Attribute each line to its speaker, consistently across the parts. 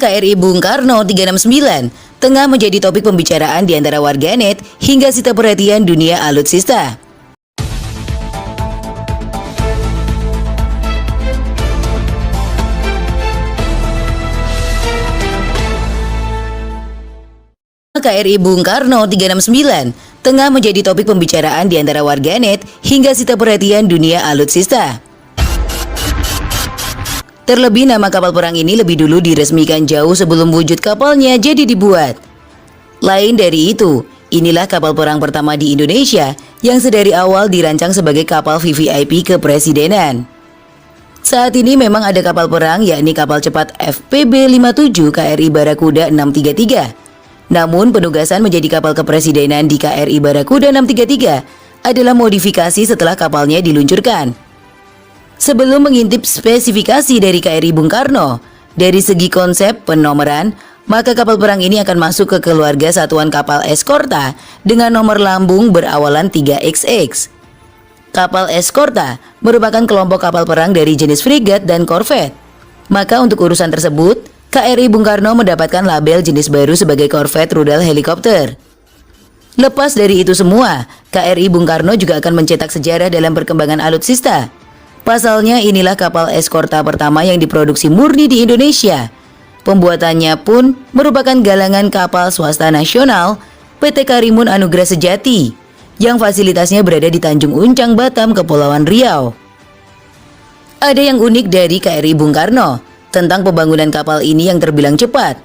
Speaker 1: KRI Bung Karno 369 tengah menjadi topik pembicaraan di antara warganet hingga sita perhatian dunia alutsista. KRI Bung Karno 369 tengah menjadi topik pembicaraan di antara warganet hingga sita perhatian dunia alutsista. Terlebih nama kapal perang ini lebih dulu diresmikan jauh sebelum wujud kapalnya jadi dibuat. Lain dari itu, inilah kapal perang pertama di Indonesia yang sedari awal dirancang sebagai kapal VVIP kepresidenan. Saat ini memang ada kapal perang yakni kapal cepat FPB-57 KRI Barakuda 633. Namun penugasan menjadi kapal kepresidenan di KRI Barakuda 633 adalah modifikasi setelah kapalnya diluncurkan. Sebelum mengintip spesifikasi dari KRI Bung Karno, dari segi konsep penomoran, maka kapal perang ini akan masuk ke keluarga satuan kapal eskorta dengan nomor lambung berawalan 3XX. Kapal eskorta merupakan kelompok kapal perang dari jenis frigat dan korvet. Maka untuk urusan tersebut, KRI Bung Karno mendapatkan label jenis baru sebagai korvet rudal helikopter. Lepas dari itu semua, KRI Bung Karno juga akan mencetak sejarah dalam perkembangan alutsista. Pasalnya inilah kapal eskorta pertama yang diproduksi murni di Indonesia. Pembuatannya pun merupakan galangan kapal swasta nasional PT Karimun Anugrah Sejati yang fasilitasnya berada di Tanjung Uncang, Batam, Kepulauan Riau. Ada yang unik dari KRI Bung Karno tentang pembangunan kapal ini yang terbilang cepat.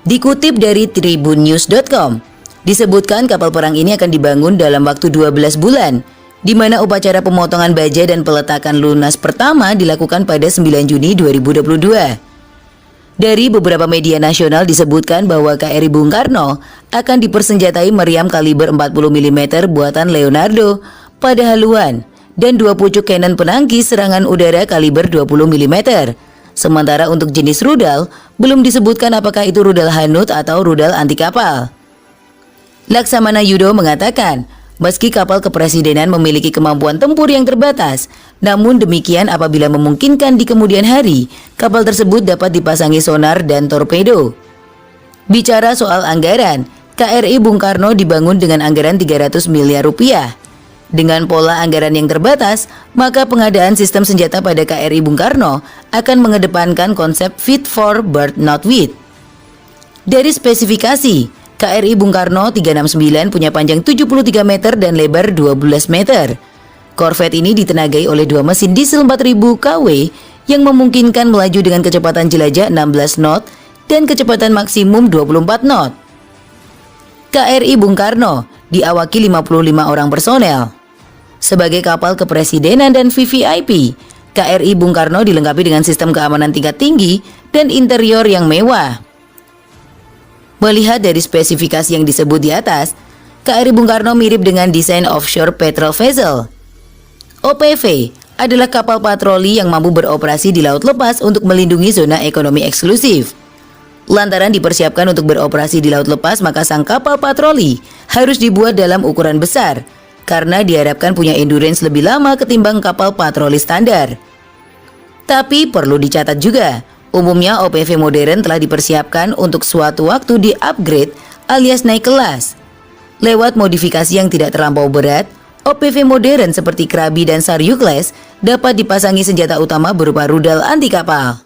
Speaker 1: Dikutip dari tribunnews.com, disebutkan kapal perang ini akan dibangun dalam waktu 12 bulan, di mana upacara pemotongan baja dan peletakan lunas pertama dilakukan pada 9 Juni 2022. Dari beberapa media nasional disebutkan bahwa KRI Bung Karno akan dipersenjatai meriam kaliber 40 mm buatan Leonardo pada haluan dan 2 pucuk cannon penangkis serangan udara kaliber 20 mm. Sementara untuk jenis rudal, belum disebutkan apakah itu rudal Hanut atau rudal anti kapal. Laksamana Yudo mengatakan, meski kapal kepresidenan memiliki kemampuan tempur yang terbatas, namun demikian apabila memungkinkan di kemudian hari, kapal tersebut dapat dipasangi sonar dan torpedo. Bicara soal anggaran, KRI Bung Karno dibangun dengan anggaran 300 miliar rupiah. Dengan pola anggaran yang terbatas, maka pengadaan sistem senjata pada KRI Bung Karno akan mengedepankan konsep fit for bird not with. Dari spesifikasi, KRI Bung Karno 369 punya panjang 73 meter dan lebar 12 meter. Korvet ini ditenagai oleh 2 mesin diesel 4000 kW yang memungkinkan melaju dengan kecepatan jelajah 16 knot dan kecepatan maksimum 24 knot. KRI Bung Karno diawaki 55 orang personel. Sebagai kapal kepresidenan dan VVIP, KRI Bung Karno dilengkapi dengan sistem keamanan tingkat tinggi dan interior yang mewah. Melihat dari spesifikasi yang disebut di atas, KRI Bung Karno mirip dengan desain offshore patrol vessel. OPV adalah kapal patroli yang mampu beroperasi di laut lepas untuk melindungi zona ekonomi eksklusif. Lantaran dipersiapkan untuk beroperasi di laut lepas, maka sang kapal patroli harus dibuat dalam ukuran besar, karena diharapkan punya endurance lebih lama ketimbang kapal patroli standar. Tapi perlu dicatat juga, umumnya OPV modern telah dipersiapkan untuk suatu waktu di-upgrade alias naik kelas. Lewat modifikasi yang tidak terlampau berat, OPV modern seperti Krabi dan Saryu Class dapat dipasangi senjata utama berupa rudal anti kapal.